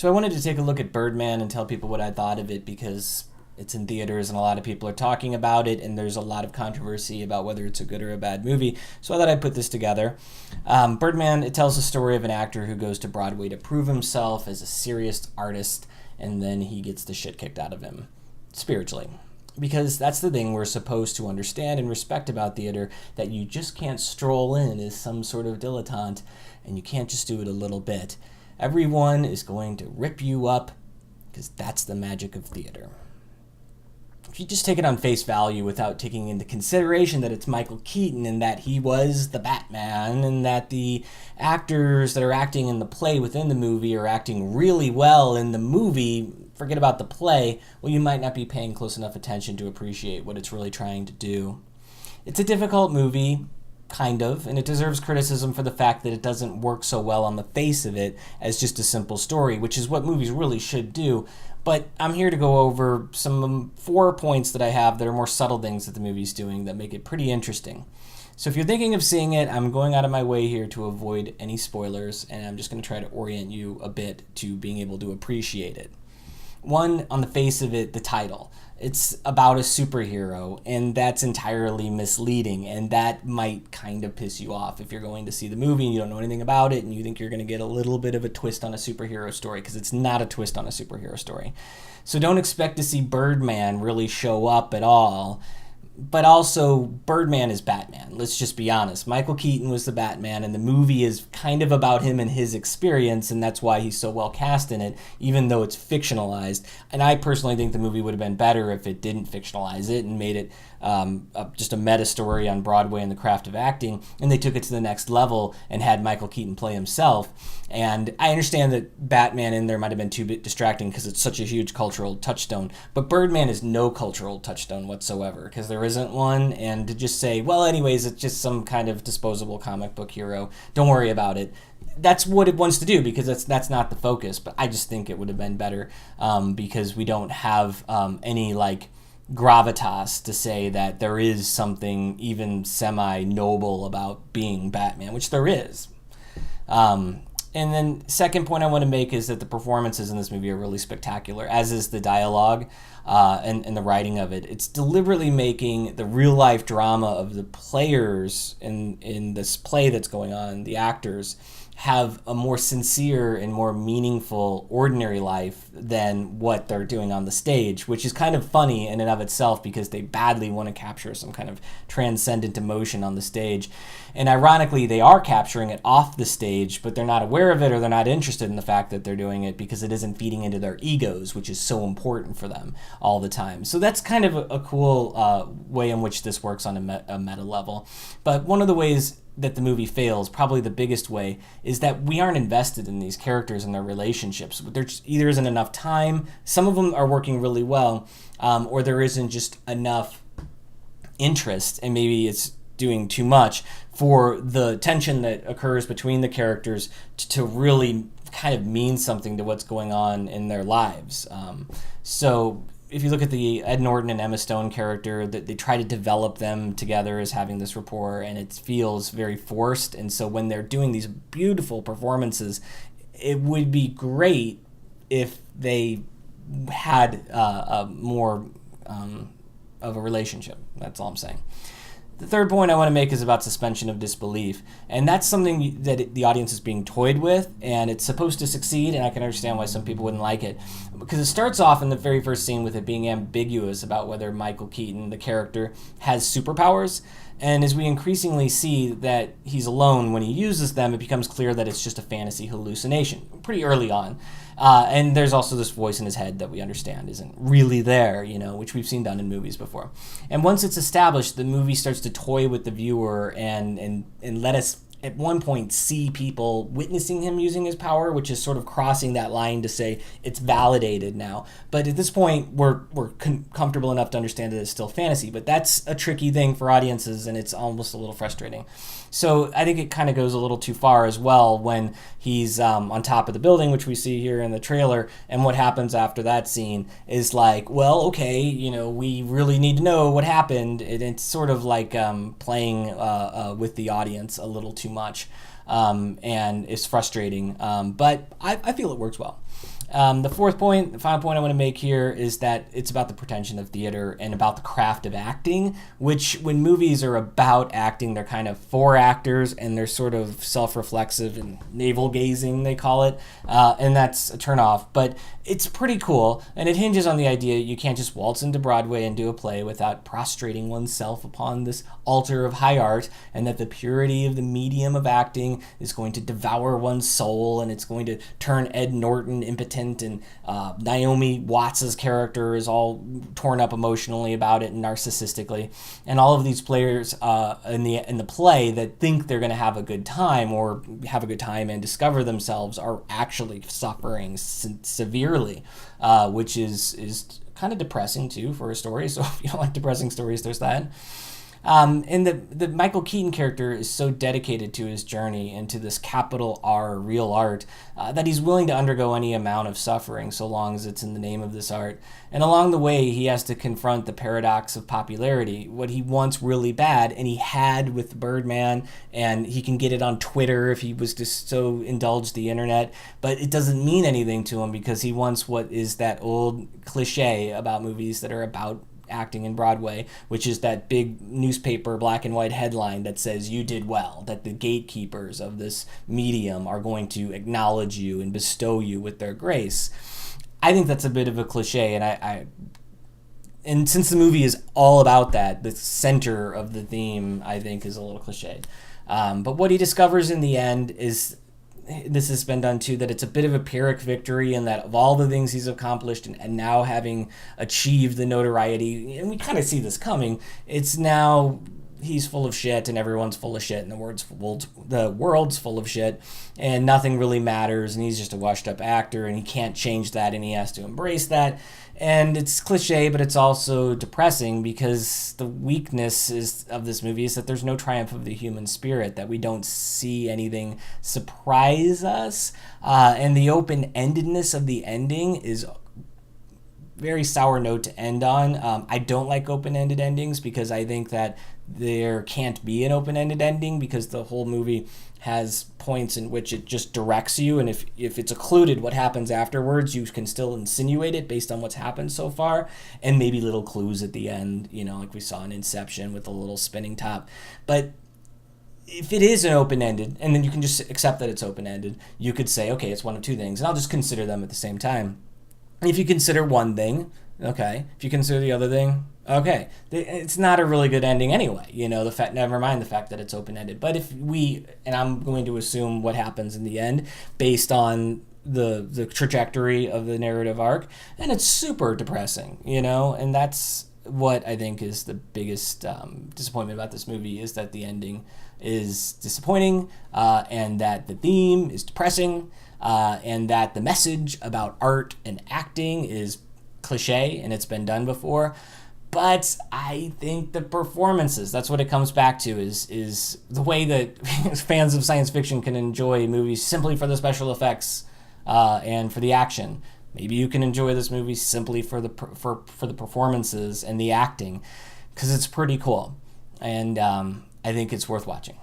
So I wanted to take a look at Birdman and tell people what I thought of it because it's in theaters and a lot of people are talking about it, and there's a lot of controversy about whether it's a good or a bad movie. So I thought I'd put this together. Birdman, it tells the story of an actor who goes to Broadway to prove himself as a serious artist, and then he gets the shit kicked out of him, spiritually. Because that's the thing we're supposed to understand and respect about theater, that you just can't stroll in as some sort of dilettante, and you can't just do it a little bit. Everyone is going to rip you up, because that's the magic of theater. If you just take it on face value without taking into consideration that it's Michael Keaton and that he was the Batman and that the actors that are acting in the play within the movie are acting really well in the movie, forget about the play, well, you might not be paying close enough attention to appreciate what it's really trying to do. It's a difficult movie, kind of, and it deserves criticism for the fact that it doesn't work so well on the face of it as just a simple story, which is what movies really should do. But I'm here to go over some 4 points that I have that are more subtle things that the movie's doing that make it pretty interesting. So if you're thinking of seeing it, I'm going out of my way here to avoid any spoilers, and I'm just going to try to orient you a bit to being able to appreciate it. One, on the face of it, the title. It's about a superhero, and that's entirely misleading, and that might kind of piss you off if you're going to see the movie and you don't know anything about it and you think you're going to get a little bit of a twist on a superhero story, because it's not a twist on a superhero story. So don't expect to see Birdman really show up at all. But also, Birdman is Batman. Let's just be honest. Michael Keaton was the Batman, and the movie is kind of about him and his experience, and that's why he's so well cast in it, even though it's fictionalized. And I personally think the movie would have been better if it didn't fictionalize it and made it just a meta story on Broadway and the craft of acting, and they took it to the next level and had Michael Keaton play himself. And I understand that Batman in there might have been too distracting because it's such a huge cultural touchstone, but Birdman is no cultural touchstone whatsoever, because there isn't one. And to just say, well, anyways, it's just some kind of disposable comic book hero, don't worry about it, that's what it wants to do, because that's not the focus. But I just think it would have been better because we don't have any gravitas to say that there is something even semi-noble about being Batman, which there is. And then second point I want to make is that the performances in this movie are really spectacular, as is the dialogue and the writing of it. It's deliberately making the real-life drama of the players in this play that's going on, the actors, have a more sincere and more meaningful ordinary life than what they're doing on the stage, which is kind of funny in and of itself because they badly want to capture some kind of transcendent emotion on the stage. And ironically, they are capturing it off the stage, but they're not aware of it, or they're not interested in the fact that they're doing it because it isn't feeding into their egos, which is so important for them all the time. So that's kind of a cool way in which this works on a meta level. But one of the ways that the movie fails, probably the biggest way, is that we aren't invested in these characters and their relationships. There either isn't enough time, some of them are working really well, or there isn't just enough interest, and maybe it's doing too much for the tension that occurs between the characters to really kind of mean something to what's going on in their lives. So if you look at the Ed Norton and Emma Stone character, that they try to develop them together as having this rapport, and it feels very forced. And so when they're doing these beautiful performances, it would be great if they had more of a relationship. That's all I'm saying. The third point I want to make is about suspension of disbelief, and that's something that the audience is being toyed with, and it's supposed to succeed, and I can understand why some people wouldn't like it, because it starts off in the very first scene with it being ambiguous about whether Michael Keaton, the character, has superpowers, and as we increasingly see that he's alone when he uses them, it becomes clear that it's just a fantasy hallucination pretty early on. And there's also this voice in his head that we understand isn't really there, which we've seen done in movies before. And once it's established, the movie starts to toy with the viewer and let us at one point see people witnessing him using his power, which is sort of crossing that line to say it's validated now. But at this point, we're comfortable enough to understand that it's still fantasy. But that's a tricky thing for audiences, and it's almost a little frustrating. So I think it kind of goes a little too far as well when he's on top of the building, which we see here in the trailer, and what happens after that scene is like, well, okay, we really need to know what happened. And it's sort of like playing with the audience a little too much, and it's frustrating. But I feel it works well. The final point I want to make here is that it's about the pretension of theater and about the craft of acting, which when movies are about acting, they're kind of for actors and they're sort of self-reflexive and navel-gazing, they call it, and that's a turnoff. But it's pretty cool, and it hinges on the idea you can't just waltz into Broadway and do a play without prostrating oneself upon this altar of high art, and that the purity of the medium of acting is going to devour one's soul, and it's going to turn Ed Norton impotent, and Naomi Watts' character is all torn up emotionally about it and narcissistically, and all of these players in the play that think they're going to have a good time and discover themselves are actually suffering severely, which is kind of depressing too for a story. So if you don't like depressing stories, there's that. And the Michael Keaton character is so dedicated to his journey into this capital R real art that he's willing to undergo any amount of suffering so long as it's in the name of this art. And along the way, he has to confront the paradox of popularity, what he wants really bad, and he had with Birdman, and he can get it on Twitter if he was just so indulged the internet, but it doesn't mean anything to him because he wants what is that old cliche about movies that are about acting in Broadway, which is that big newspaper black and white headline that says you did well, that the gatekeepers of this medium are going to acknowledge you and bestow you with their grace. I think that's a bit of a cliche, and since the movie is all about that, the center of the theme, I think, is a little cliched. But what he discovers in the end is, this has been done too, that it's a bit of a Pyrrhic victory, and that of all the things he's accomplished and now having achieved the notoriety, and we kind of see this coming, it's now he's full of shit and everyone's full of shit and the world's full of shit and nothing really matters, and he's just a washed up actor and he can't change that and he has to embrace that. And it's cliche, but it's also depressing because the weakness of this movie is that there's no triumph of the human spirit, that we don't see anything surprise us. And the open-endedness of the ending is very sour note to end on. I don't like open-ended endings because I think that there can't be an open-ended ending because the whole movie has points in which it just directs you, and if it's occluded what happens afterwards, you can still insinuate it based on what's happened so far, and maybe little clues at the end, like we saw in Inception with a little spinning top. But if it is an open-ended, and then you can just accept that it's open-ended, you could say, okay, it's one of two things, and I'll just consider them at the same time. If you consider one thing, okay. If you consider the other thing, okay. It's not a really good ending anyway. Never mind the fact that it's open-ended. But and I'm going to assume what happens in the end based on the trajectory of the narrative arc, and it's super depressing, and that's what I think is the biggest disappointment about this movie, is that the ending is disappointing, and that the theme is depressing, and that the message about art and acting is cliche and it's been done before. But I think the performances, that's what it comes back to, is the way that fans of science fiction can enjoy movies simply for the special effects and for the action. Maybe you can enjoy this movie simply for the performances and the acting, because it's pretty cool, and I think it's worth watching.